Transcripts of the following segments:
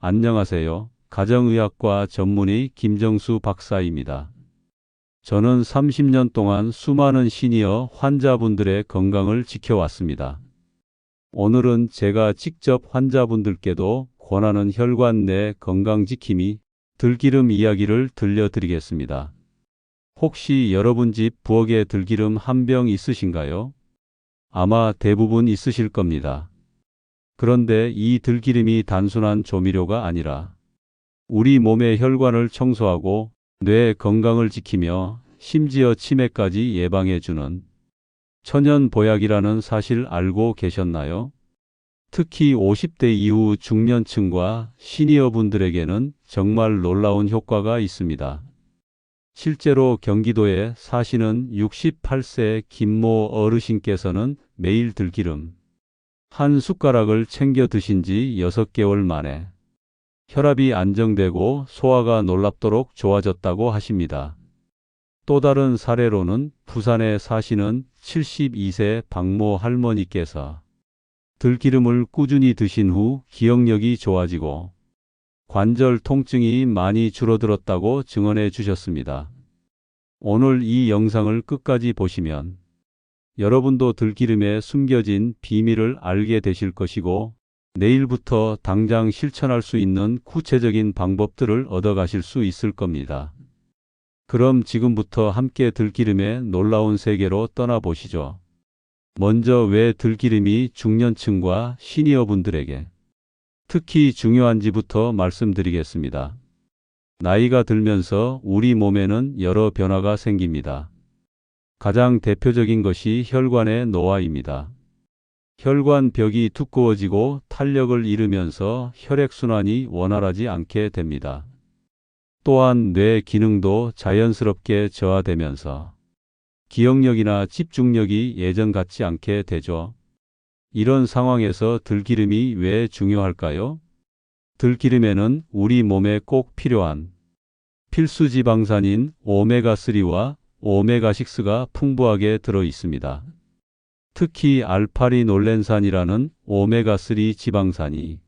안녕하세요. 가정의학과 전문의 김정수 박사입니다. 저는 30년 동안 수많은 시니어 환자분들의 건강을 지켜왔습니다. 오늘은 제가 직접 환자분들께도 권하는 혈관 내 건강지킴이 들기름 이야기를 들려드리겠습니다. 혹시 여러분 집 부엌에 들기름 한 병 있으신가요? 아마 대부분 있으실 겁니다. 그런데 이 들기름이 단순한 조미료가 아니라 우리 몸의 혈관을 청소하고 뇌 건강을 지키며 심지어 치매까지 예방해주는 천연 보약이라는 사실 알고 계셨나요? 특히 50대 이후 중년층과 시니어분들에게는 정말 놀라운 효과가 있습니다. 실제로 경기도에 사시는 68세 김모 어르신께서는 매일 들기름 한 숟가락을 챙겨 드신 지 6개월 만에 혈압이 안정되고 소화가 놀랍도록 좋아졌다고 하십니다. 또 다른 사례로는 부산에 사시는 72세 박모 할머니께서 들기름을 꾸준히 드신 후 기억력이 좋아지고 관절 통증이 많이 줄어들었다고 증언해 주셨습니다. 오늘 이 영상을 끝까지 보시면 여러분도 들기름에 숨겨진 비밀을 알게 되실 것이고 내일부터 당장 실천할 수 있는 구체적인 방법들을 얻어가실 수 있을 겁니다. 그럼 지금부터 함께 들기름의 놀라운 세계로 떠나보시죠. 먼저 왜 들기름이 중년층과 시니어분들에게 특히 중요한지부터 말씀드리겠습니다. 나이가 들면서 우리 몸에는 여러 변화가 생깁니다. 가장 대표적인 것이 혈관의 노화입니다. 혈관 벽이 두꺼워지고 탄력을 잃으면서 혈액순환이 원활하지 않게 됩니다. 또한 뇌 기능도 자연스럽게 저하되면서 기억력이나 집중력이 예전 같지 않게 되죠. 이런 상황에서 들기름이 왜 중요할까요? 들기름에는 우리 몸에 꼭 필요한 필수 지방산인 오메가3와 오메가6가 풍부하게 들어 있습니다. 특히 알파리놀렌산이라는 오메가3 지방산이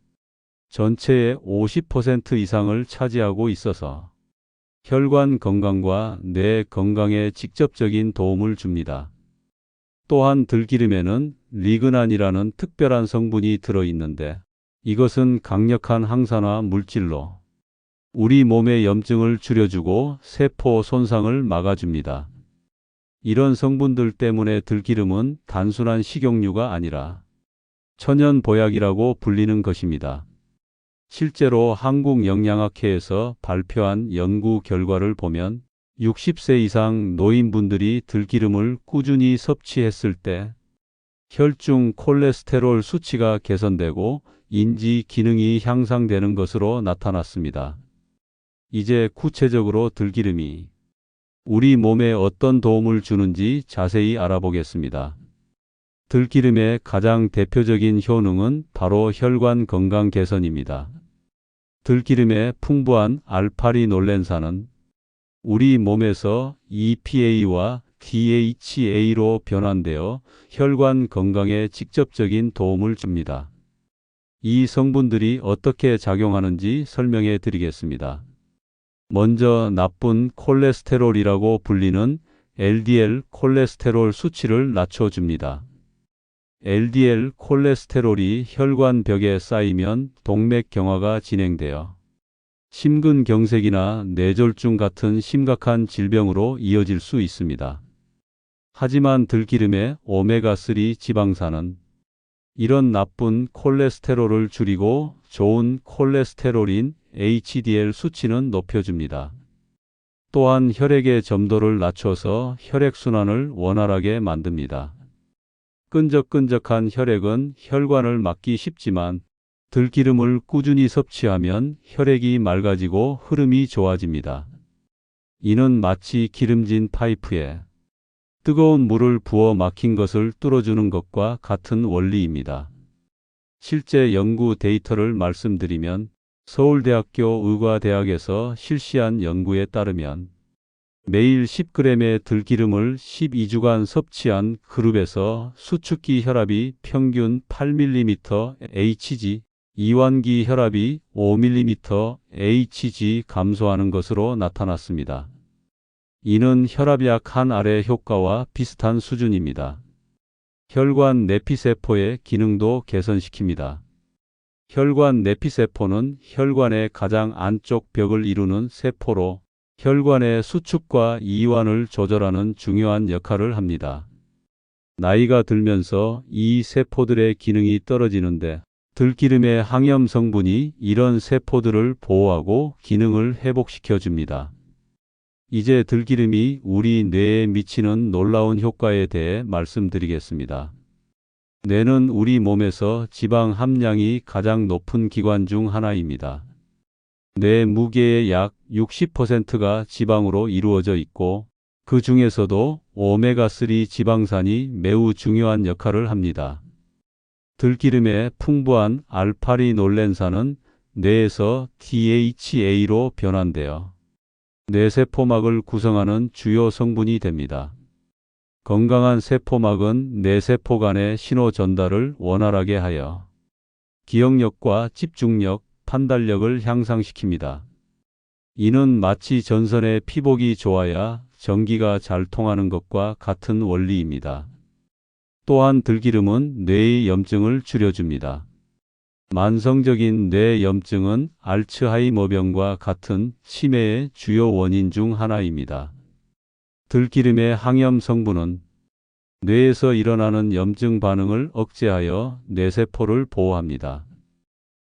전체의 50% 이상을 차지하고 있어서 혈관 건강과 뇌 건강에 직접적인 도움을 줍니다. 또한 들기름에는 리그난이라는 특별한 성분이 들어 있는데 이것은 강력한 항산화 물질로 우리 몸의 염증을 줄여주고 세포 손상을 막아줍니다. 이런 성분들 때문에 들기름은 단순한 식용유가 아니라 천연 보약이라고 불리는 것입니다. 실제로 한국영양학회에서 발표한 연구 결과를 보면 60세 이상 노인분들이 들기름을 꾸준히 섭취했을 때 혈중 콜레스테롤 수치가 개선되고 인지 기능이 향상되는 것으로 나타났습니다. 이제 구체적으로 들기름이 우리 몸에 어떤 도움을 주는지 자세히 알아보겠습니다. 들기름의 가장 대표적인 효능은 바로 혈관 건강 개선입니다. 들기름의 풍부한 알파리놀렌산은 우리 몸에서 EPA와 DHA로 변환되어 혈관 건강에 직접적인 도움을 줍니다. 이 성분들이 어떻게 작용하는지 설명해 드리겠습니다. 먼저 나쁜 콜레스테롤이라고 불리는 LDL 콜레스테롤 수치를 낮춰줍니다. LDL 콜레스테롤이 혈관 벽에 쌓이면 동맥경화가 진행되어 심근경색이나 뇌졸중 같은 심각한 질병으로 이어질 수 있습니다. 하지만 들기름의 오메가3 지방산은 이런 나쁜 콜레스테롤을 줄이고 좋은 콜레스테롤인 HDL 수치는 높여줍니다. 또한 혈액의 점도를 낮춰서 혈액순환을 원활하게 만듭니다. 끈적끈적한 혈액은 혈관을 막기 쉽지만 들기름을 꾸준히 섭취하면 혈액이 맑아지고 흐름이 좋아집니다. 이는 마치 기름진 파이프에 뜨거운 물을 부어 막힌 것을 뚫어주는 것과 같은 원리입니다. 실제 연구 데이터를 말씀드리면 서울대학교 의과대학에서 실시한 연구에 따르면 매일 10g의 들기름을 12주간 섭취한 그룹에서 수축기 혈압이 평균 8mm Hg 이완기 혈압이 5mm Hg 감소하는 것으로 나타났습니다. 이는 혈압약 한 알의 효과와 비슷한 수준입니다. 혈관 내피세포의 기능도 개선시킵니다. 혈관 내피세포는 혈관의 가장 안쪽 벽을 이루는 세포로 혈관의 수축과 이완을 조절하는 중요한 역할을 합니다. 나이가 들면서 이 세포들의 기능이 떨어지는데 들기름의 항염 성분이 이런 세포들을 보호하고 기능을 회복시켜 줍니다. 이제 들기름이 우리 뇌에 미치는 놀라운 효과에 대해 말씀드리겠습니다. 뇌는 우리 몸에서 지방 함량이 가장 높은 기관 중 하나입니다. 뇌 무게의 약 60%가 지방으로 이루어져 있고 그 중에서도 오메가3 지방산이 매우 중요한 역할을 합니다. 들기름의 풍부한 알파리놀렌산은 뇌에서 DHA로 변환되어 뇌세포막을 구성하는 주요 성분이 됩니다. 건강한 세포막은 뇌세포 간의 신호 전달을 원활하게 하여 기억력과 집중력, 판단력을 향상시킵니다. 이는 마치 전선의 피복이 좋아야 전기가 잘 통하는 것과 같은 원리입니다. 또한 들기름은 뇌의 염증을 줄여줍니다. 만성적인 뇌 염증은 알츠하이머병과 같은 치매의 주요 원인 중 하나입니다. 들기름의 항염 성분은 뇌에서 일어나는 염증 반응을 억제하여 뇌세포를 보호합니다.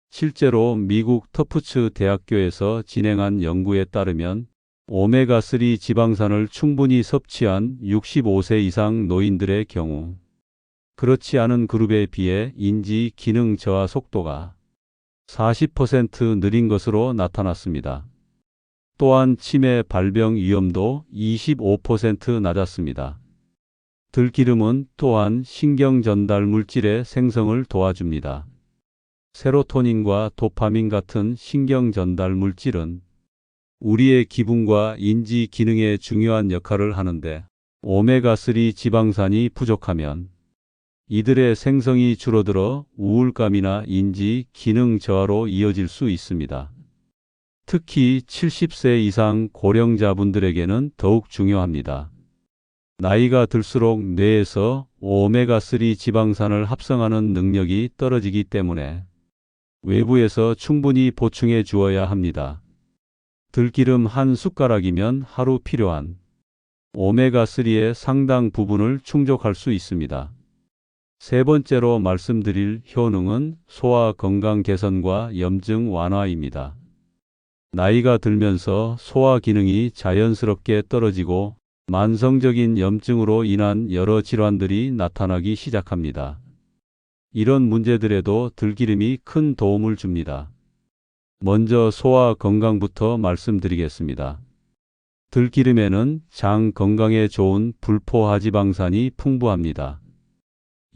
실제로 미국 터프츠 대학교에서 진행한 연구에 따르면 오메가3 지방산을 충분히 섭취한 65세 이상 노인들의 경우 그렇지 않은 그룹에 비해 인지 기능 저하 속도가 40% 느린 것으로 나타났습니다. 또한 치매 발병 위험도 25% 낮았습니다. 들기름은 또한 신경 전달 물질의 생성을 도와줍니다. 세로토닌과 도파민 같은 신경 전달 물질은 우리의 기분과 인지 기능에 중요한 역할을 하는데 오메가3 지방산이 부족하면 이들의 생성이 줄어들어 우울감이나 인지 기능 저하로 이어질 수 있습니다. 특히 70세 이상 고령자분들에게는 더욱 중요합니다. 나이가 들수록 뇌에서 오메가3 지방산을 합성하는 능력이 떨어지기 때문에 외부에서 충분히 보충해 주어야 합니다. 들기름 한 숟가락이면 하루 필요한 오메가3의 상당 부분을 충족할 수 있습니다. 세 번째로 말씀드릴 효능은 소화 건강 개선과 염증 완화입니다. 나이가 들면서 소화 기능이 자연스럽게 떨어지고 만성적인 염증으로 인한 여러 질환들이 나타나기 시작합니다. 이런 문제들에도 들기름이 큰 도움을 줍니다. 먼저 소화 건강부터 말씀드리겠습니다. 들기름에는 장 건강에 좋은 불포화지방산이 풍부합니다.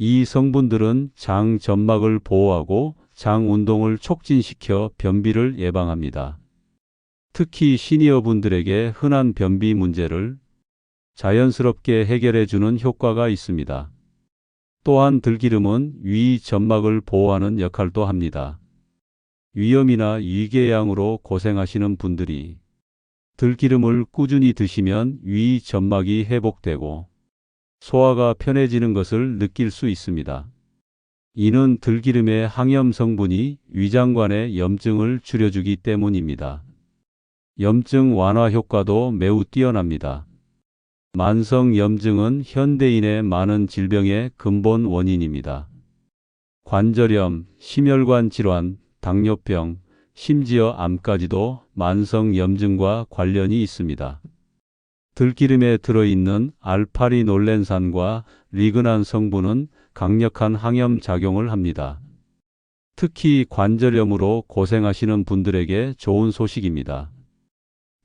이 성분들은 장 점막을 보호하고 장 운동을 촉진시켜 변비를 예방합니다. 특히 시니어분들에게 흔한 변비 문제를 자연스럽게 해결해 주는 효과가 있습니다. 또한 들기름은 위 점막을 보호하는 역할도 합니다. 위염이나 위궤양으로 고생하시는 분들이 들기름을 꾸준히 드시면 위 점막이 회복되고 소화가 편해지는 것을 느낄 수 있습니다. 이는 들기름의 항염 성분이 위장관의 염증을 줄여주기 때문입니다. 염증 완화 효과도 매우 뛰어납니다. 만성 염증은 현대인의 많은 질병의 근본 원인입니다. 관절염, 심혈관 질환, 당뇨병, 심지어 암까지도 만성 염증과 관련이 있습니다. 들기름에 들어있는 알파리놀렌산과 리그난 성분은 강력한 항염 작용을 합니다. 특히 관절염으로 고생하시는 분들에게 좋은 소식입니다.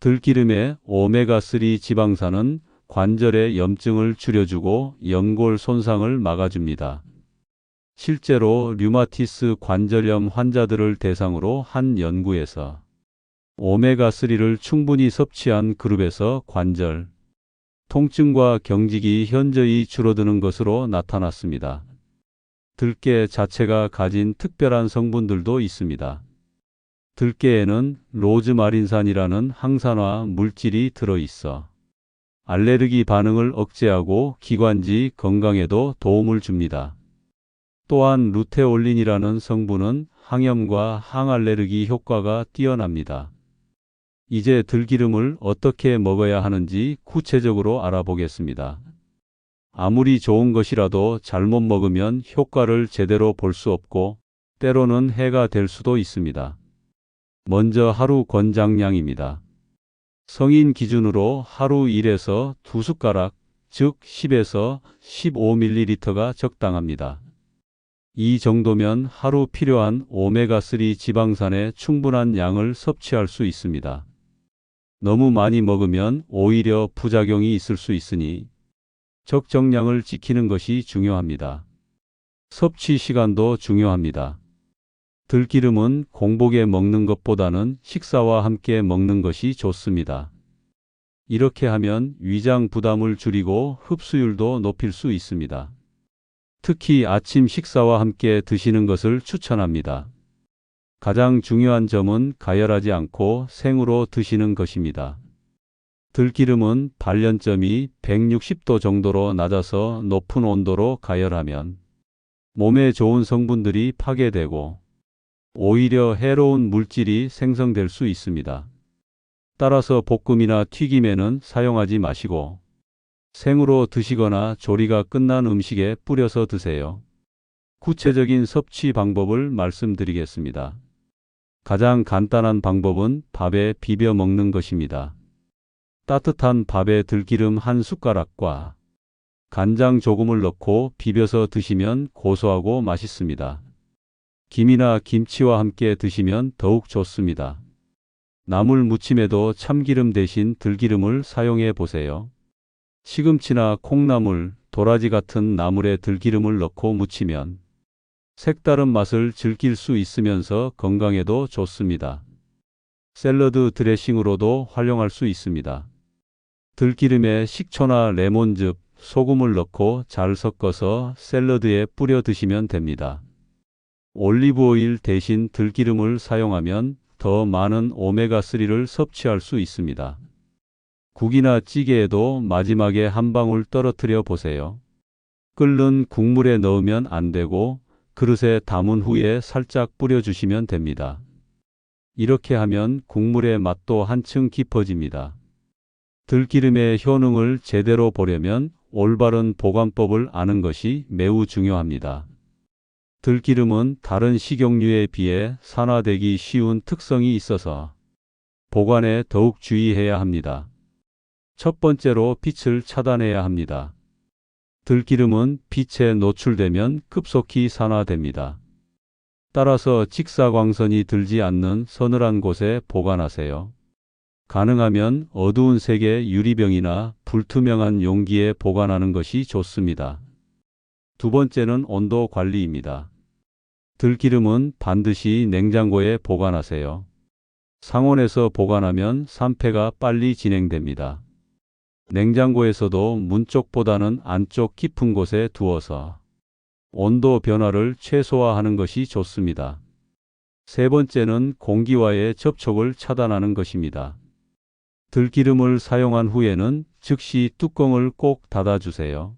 들기름의 오메가3 지방산은 관절의 염증을 줄여주고 연골 손상을 막아줍니다. 실제로 류마티스 관절염 환자들을 대상으로 한 연구에서 오메가3를 충분히 섭취한 그룹에서 관절 통증과 경직이 현저히 줄어드는 것으로 나타났습니다. 들깨 자체가 가진 특별한 성분들도 있습니다. 들깨에는 로즈마린산이라는 항산화 물질이 들어있어 알레르기 반응을 억제하고 기관지 건강에도 도움을 줍니다. 또한 루테올린이라는 성분은 항염과 항알레르기 효과가 뛰어납니다. 이제 들기름을 어떻게 먹어야 하는지 구체적으로 알아보겠습니다. 아무리 좋은 것이라도 잘못 먹으면 효과를 제대로 볼 수 없고 때로는 해가 될 수도 있습니다. 먼저 하루 권장량입니다. 성인 기준으로 하루 1에서 2숟가락, 즉 10에서 15ml가 적당합니다. 이 정도면 하루 필요한 오메가3 지방산의 충분한 양을 섭취할 수 있습니다. 너무 많이 먹으면 오히려 부작용이 있을 수 있으니 적정량을 지키는 것이 중요합니다. 섭취 시간도 중요합니다. 들기름은 공복에 먹는 것보다는 식사와 함께 먹는 것이 좋습니다. 이렇게 하면 위장 부담을 줄이고 흡수율도 높일 수 있습니다. 특히 아침 식사와 함께 드시는 것을 추천합니다. 가장 중요한 점은 가열하지 않고 생으로 드시는 것입니다. 들기름은 발연점이 160도 정도로 낮아서 높은 온도로 가열하면 몸에 좋은 성분들이 파괴되고 오히려 해로운 물질이 생성될 수 있습니다. 따라서 볶음이나 튀김에는 사용하지 마시고 생으로 드시거나 조리가 끝난 음식에 뿌려서 드세요. 구체적인 섭취 방법을 말씀드리겠습니다. 가장 간단한 방법은 밥에 비벼 먹는 것입니다. 따뜻한 밥에 들기름 한 숟가락과 간장 조금을 넣고 비벼서 드시면 고소하고 맛있습니다. 김이나 김치와 함께 드시면 더욱 좋습니다. 나물 무침에도 참기름 대신 들기름을 사용해 보세요. 시금치나 콩나물, 도라지 같은 나물에 들기름을 넣고 무치면 색다른 맛을 즐길 수 있으면서 건강에도 좋습니다. 샐러드 드레싱으로도 활용할 수 있습니다. 들기름에 식초나 레몬즙, 소금을 넣고 잘 섞어서 샐러드에 뿌려 드시면 됩니다. 올리브 오일 대신 들기름을 사용하면 더 많은 오메가3를 섭취할 수 있습니다. 국이나 찌개에도 마지막에 한 방울 떨어뜨려 보세요. 끓는 국물에 넣으면 안 되고 그릇에 담은 후에 살짝 뿌려주시면 됩니다. 이렇게 하면 국물의 맛도 한층 깊어집니다. 들기름의 효능을 제대로 보려면 올바른 보관법을 아는 것이 매우 중요합니다. 들기름은 다른 식용유에 비해 산화되기 쉬운 특성이 있어서 보관에 더욱 주의해야 합니다. 첫 번째로 빛을 차단해야 합니다. 들기름은 빛에 노출되면 급속히 산화됩니다. 따라서 직사광선이 들지 않는 서늘한 곳에 보관하세요. 가능하면 어두운 색의 유리병이나 불투명한 용기에 보관하는 것이 좋습니다. 두 번째는 온도 관리입니다. 들기름은 반드시 냉장고에 보관하세요. 상온에서 보관하면 산패가 빨리 진행됩니다. 냉장고에서도 문 쪽보다는 안쪽 깊은 곳에 두어서 온도 변화를 최소화하는 것이 좋습니다. 세 번째는 공기와의 접촉을 차단하는 것입니다. 들기름을 사용한 후에는 즉시 뚜껑을 꼭 닫아주세요.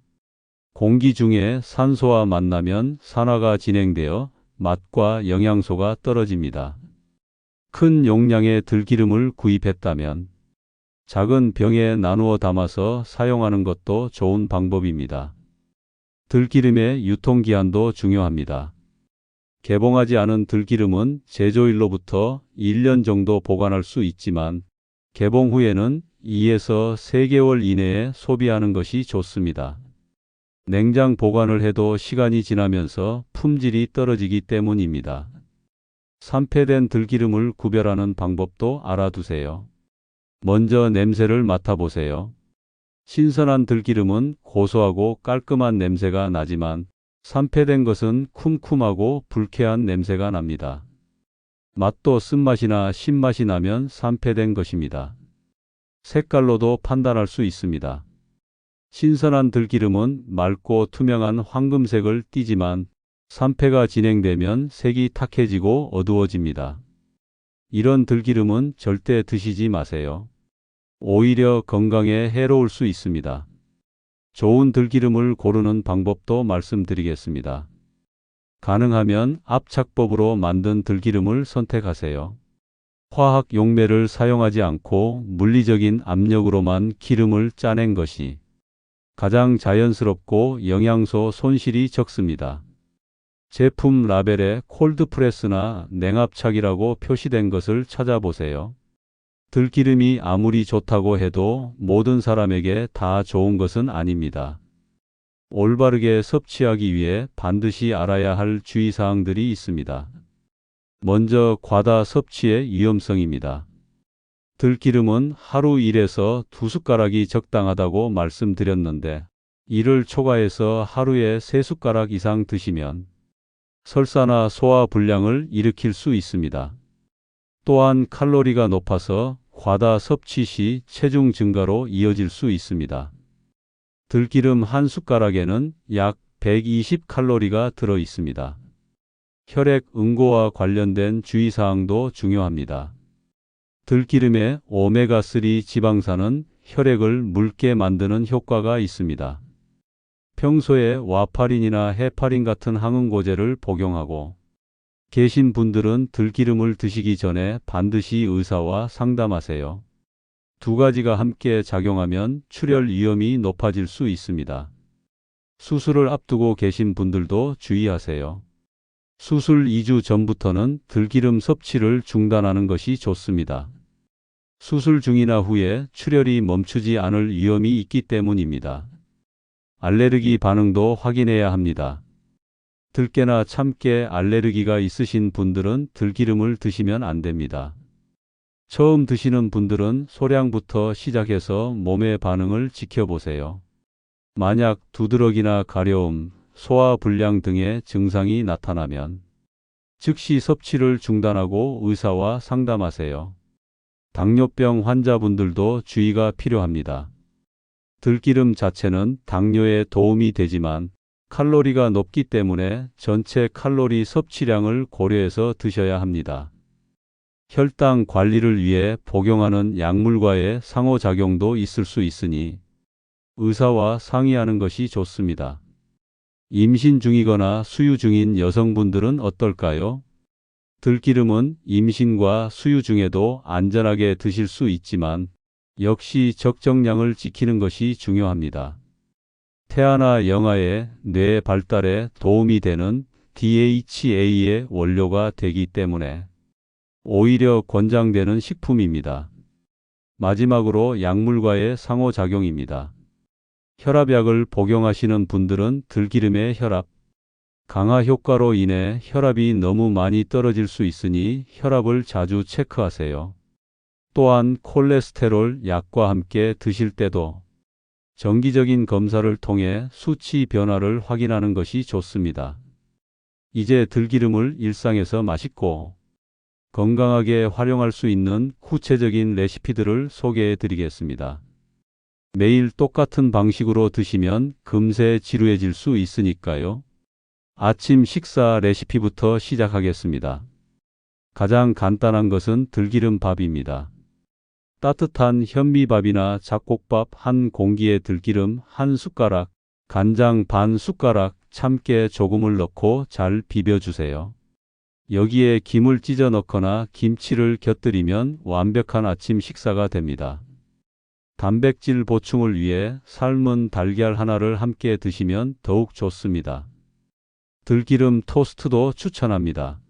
공기 중에 산소와 만나면 산화가 진행되어 맛과 영양소가 떨어집니다. 큰 용량의 들기름을 구입했다면 작은 병에 나누어 담아서 사용하는 것도 좋은 방법입니다. 들기름의 유통기한도 중요합니다. 개봉하지 않은 들기름은 제조일로부터 1년 정도 보관할 수 있지만 개봉 후에는 2에서 3개월 이내에 소비하는 것이 좋습니다. 냉장 보관을 해도 시간이 지나면서 품질이 떨어지기 때문입니다. 산패된 들기름을 구별하는 방법도 알아두세요. 먼저 냄새를 맡아보세요. 신선한 들기름은 고소하고 깔끔한 냄새가 나지만 산패된 것은 쿰쿰하고 불쾌한 냄새가 납니다. 맛도 쓴맛이나 신맛이 나면 산패된 것입니다. 색깔로도 판단할 수 있습니다. 신선한 들기름은 맑고 투명한 황금색을 띠지만 산패가 진행되면 색이 탁해지고 어두워집니다. 이런 들기름은 절대 드시지 마세요. 오히려 건강에 해로울 수 있습니다. 좋은 들기름을 고르는 방법도 말씀드리겠습니다. 가능하면 압착법으로 만든 들기름을 선택하세요. 화학 용매를 사용하지 않고 물리적인 압력으로만 기름을 짜낸 것이 가장 자연스럽고 영양소 손실이 적습니다. 제품 라벨에 콜드프레스나 냉압착이라고 표시된 것을 찾아보세요. 들기름이 아무리 좋다고 해도 모든 사람에게 다 좋은 것은 아닙니다. 올바르게 섭취하기 위해 반드시 알아야 할 주의사항들이 있습니다. 먼저 과다 섭취의 위험성입니다. 들기름은 하루 1에서 2숟가락이 적당하다고 말씀드렸는데 이를 초과해서 하루에 3숟가락 이상 드시면 설사나 소화 불량을 일으킬 수 있습니다. 또한 칼로리가 높아서 과다 섭취 시 체중 증가로 이어질 수 있습니다. 들기름 한 숟가락에는 약 120칼로리가 들어 있습니다. 혈액 응고와 관련된 주의사항도 중요합니다. 들기름의 오메가3 지방산은 혈액을 묽게 만드는 효과가 있습니다. 평소에 와파린이나 헤파린 같은 항응고제를 복용하고 계신 분들은 들기름을 드시기 전에 반드시 의사와 상담하세요. 두 가지가 함께 작용하면 출혈 위험이 높아질 수 있습니다. 수술을 앞두고 계신 분들도 주의하세요. 수술 2주 전부터는 들기름 섭취를 중단하는 것이 좋습니다. 수술 중이나 후에 출혈이 멈추지 않을 위험이 있기 때문입니다. 알레르기 반응도 확인해야 합니다. 들깨나 참깨 알레르기가 있으신 분들은 들기름을 드시면 안 됩니다. 처음 드시는 분들은 소량부터 시작해서 몸의 반응을 지켜보세요. 만약 두드러기나 가려움, 소화불량 등의 증상이 나타나면 즉시 섭취를 중단하고 의사와 상담하세요. 당뇨병 환자분들도 주의가 필요합니다. 들기름 자체는 당뇨에 도움이 되지만 칼로리가 높기 때문에 전체 칼로리 섭취량을 고려해서 드셔야 합니다. 혈당 관리를 위해 복용하는 약물과의 상호작용도 있을 수 있으니 의사와 상의하는 것이 좋습니다. 임신 중이거나 수유 중인 여성분들은 어떨까요? 들기름은 임신과 수유 중에도 안전하게 드실 수 있지만 역시 적정량을 지키는 것이 중요합니다. 태아나 영아의 뇌 발달에 도움이 되는 DHA의 원료가 되기 때문에 오히려 권장되는 식품입니다. 마지막으로 약물과의 상호작용입니다. 혈압약을 복용하시는 분들은 들기름의 혈압 강화 효과로 인해 혈압이 너무 많이 떨어질 수 있으니 혈압을 자주 체크하세요. 또한 콜레스테롤 약과 함께 드실 때도 정기적인 검사를 통해 수치 변화를 확인하는 것이 좋습니다. 이제 들기름을 일상에서 맛있고 건강하게 활용할 수 있는 구체적인 레시피들을 소개해 드리겠습니다. 매일 똑같은 방식으로 드시면 금세 지루해질 수 있으니까요. 아침 식사 레시피부터 시작하겠습니다. 가장 간단한 것은 들기름 밥입니다. 따뜻한 현미밥이나 잡곡밥 한 공기에 들기름 한 숟가락, 간장 반 숟가락, 참깨 조금을 넣고 잘 비벼주세요. 여기에 김을 찢어 넣거나 김치를 곁들이면 완벽한 아침 식사가 됩니다. 단백질 보충을 위해 삶은 달걀 하나를 함께 드시면 더욱 좋습니다. 들기름 토스트도 추천합니다.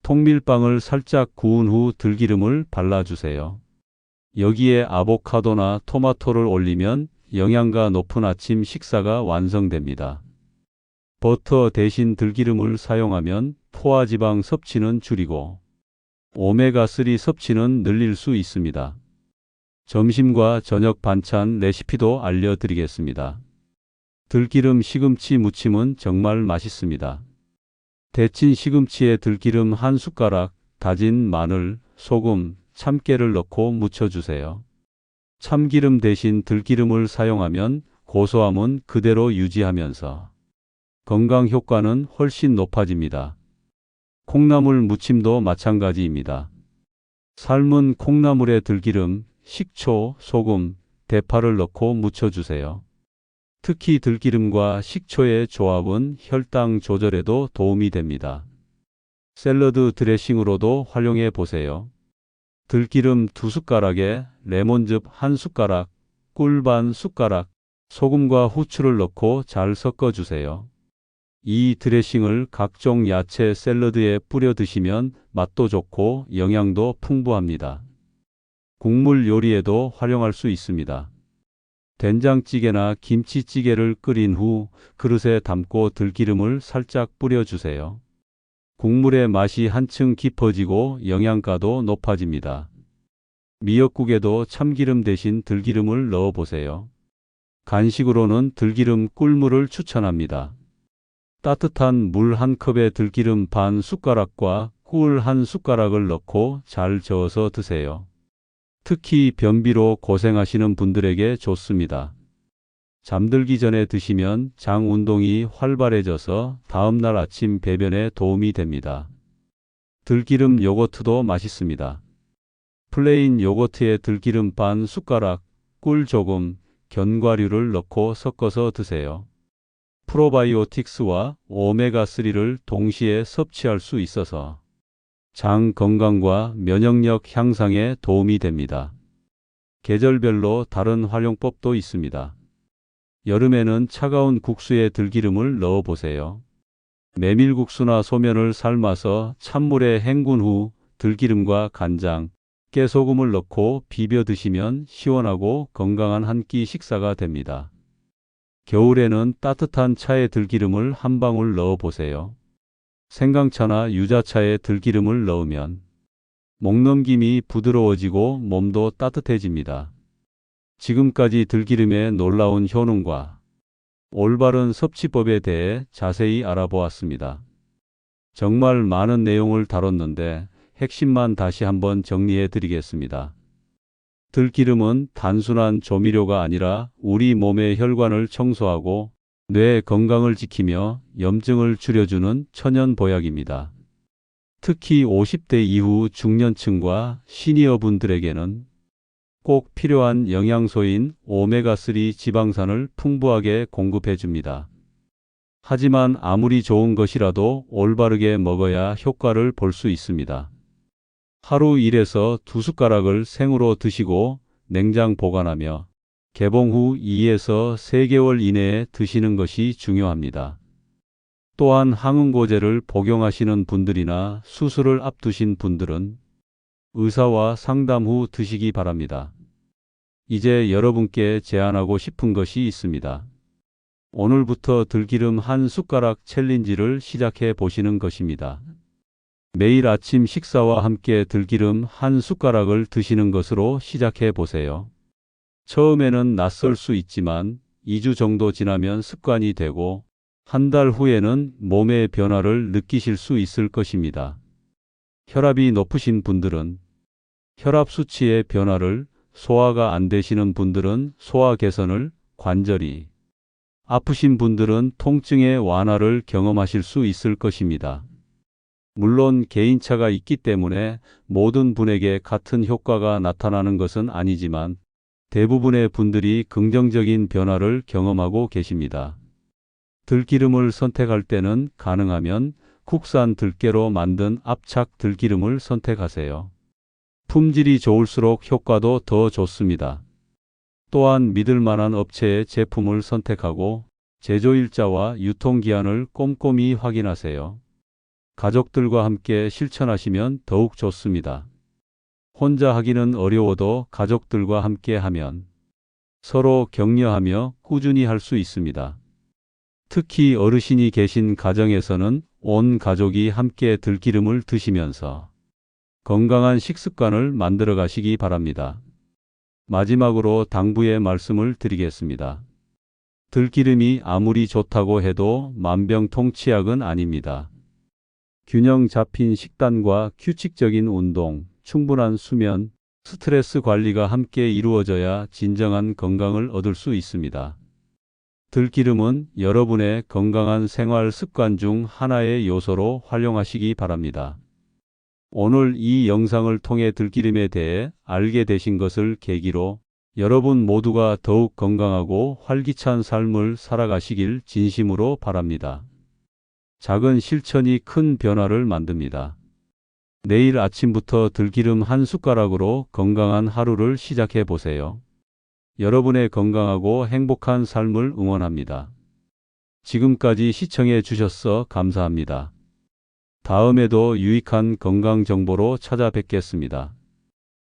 통밀빵을 살짝 구운 후 들기름을 발라주세요. 여기에 아보카도나 토마토를 올리면 영양가 높은 아침 식사가 완성됩니다. 버터 대신 들기름을 사용하면 포화지방 섭취는 줄이고 오메가3 섭취는 늘릴 수 있습니다. 점심과 저녁 반찬 레시피도 알려드리겠습니다. 들기름 시금치 무침은 정말 맛있습니다. 데친 시금치에 들기름 한 숟가락, 다진 마늘, 소금, 참깨를 넣고 무쳐주세요. 참기름 대신 들기름을 사용하면 고소함은 그대로 유지하면서 건강 효과는 훨씬 높아집니다. 콩나물 무침도 마찬가지입니다. 삶은 콩나물에 들기름, 식초, 소금, 대파를 넣고 무쳐주세요. 특히 들기름과 식초의 조합은 혈당 조절에도 도움이 됩니다. 샐러드 드레싱으로도 활용해 보세요. 들기름 2숟가락에 레몬즙 1숟가락, 꿀 반 숟가락, 소금과 후추를 넣고 잘 섞어주세요. 이 드레싱을 각종 야채 샐러드에 뿌려 드시면 맛도 좋고 영양도 풍부합니다. 국물 요리에도 활용할 수 있습니다. 된장찌개나 김치찌개를 끓인 후 그릇에 담고 들기름을 살짝 뿌려주세요. 국물의 맛이 한층 깊어지고 영양가도 높아집니다. 미역국에도 참기름 대신 들기름을 넣어보세요. 간식으로는 들기름 꿀물을 추천합니다. 따뜻한 물 한 컵에 들기름 반 숟가락과 꿀 한 숟가락을 넣고 잘 저어서 드세요. 특히 변비로 고생하시는 분들에게 좋습니다. 잠들기 전에 드시면 장 운동이 활발해져서 다음날 아침 배변에 도움이 됩니다. 들기름 요거트도 맛있습니다. 플레인 요거트에 들기름 반 숟가락, 꿀 조금, 견과류를 넣고 섞어서 드세요. 프로바이오틱스와 오메가3를 동시에 섭취할 수 있어서 장 건강과 면역력 향상에 도움이 됩니다. 계절별로 다른 활용법도 있습니다. 여름에는 차가운 국수에 들기름을 넣어 보세요. 메밀국수나 소면을 삶아서 찬물에 헹군 후 들기름과 간장, 깨소금을 넣고 비벼 드시면 시원하고 건강한 한 끼 식사가 됩니다. 겨울에는 따뜻한 차에 들기름을 한 방울 넣어 보세요. 생강차나 유자차에 들기름을 넣으면 목넘김이 부드러워지고 몸도 따뜻해집니다. 지금까지 들기름의 놀라운 효능과 올바른 섭취법에 대해 자세히 알아보았습니다. 정말 많은 내용을 다뤘는데 핵심만 다시 한번 정리해 드리겠습니다. 들기름은 단순한 조미료가 아니라 우리 몸의 혈관을 청소하고 뇌 건강을 지키며 염증을 줄여주는 천연 보약입니다. 특히 50대 이후 중년층과 시니어 분들에게는 꼭 필요한 영양소인 오메가3 지방산을 풍부하게 공급해 줍니다. 하지만 아무리 좋은 것이라도 올바르게 먹어야 효과를 볼 수 있습니다. 하루 1에서 2숟가락을 생으로 드시고 냉장 보관하며 개봉 후 2에서 3개월 이내에 드시는 것이 중요합니다. 또한 항응고제를 복용하시는 분들이나 수술을 앞두신 분들은 의사와 상담 후 드시기 바랍니다. 이제 여러분께 제안하고 싶은 것이 있습니다. 오늘부터 들기름 한 숟가락 챌린지를 시작해 보시는 것입니다. 매일 아침 식사와 함께 들기름 한 숟가락을 드시는 것으로 시작해 보세요. 처음에는 낯설 수 있지만 2주 정도 지나면 습관이 되고 한 달 후에는 몸의 변화를 느끼실 수 있을 것입니다. 혈압이 높으신 분들은 혈압 수치의 변화를, 소화가 안 되시는 분들은 소화 개선을, 관절이 아프신 분들은 통증의 완화를 경험하실 수 있을 것입니다. 물론 개인차가 있기 때문에 모든 분에게 같은 효과가 나타나는 것은 아니지만 대부분의 분들이 긍정적인 변화를 경험하고 계십니다. 들기름을 선택할 때는 가능하면 국산 들깨로 만든 압착 들기름을 선택하세요. 품질이 좋을수록 효과도 더 좋습니다. 또한 믿을 만한 업체의 제품을 선택하고 제조일자와 유통기한을 꼼꼼히 확인하세요. 가족들과 함께 실천하시면 더욱 좋습니다. 혼자 하기는 어려워도 가족들과 함께 하면 서로 격려하며 꾸준히 할 수 있습니다. 특히 어르신이 계신 가정에서는 온 가족이 함께 들기름을 드시면서 건강한 식습관을 만들어 가시기 바랍니다. 마지막으로 당부의 말씀을 드리겠습니다. 들기름이 아무리 좋다고 해도 만병통치약은 아닙니다. 균형 잡힌 식단과 규칙적인 운동, 충분한 수면, 스트레스 관리가 함께 이루어져야 진정한 건강을 얻을 수 있습니다. 들기름은 여러분의 건강한 생활 습관 중 하나의 요소로 활용하시기 바랍니다. 오늘 이 영상을 통해 들기름에 대해 알게 되신 것을 계기로 여러분 모두가 더욱 건강하고 활기찬 삶을 살아가시길 진심으로 바랍니다. 작은 실천이 큰 변화를 만듭니다. 내일 아침부터 들기름 한 숟가락으로 건강한 하루를 시작해 보세요. 여러분의 건강하고 행복한 삶을 응원합니다. 지금까지 시청해 주셔서 감사합니다. 다음에도 유익한 건강 정보로 찾아뵙겠습니다.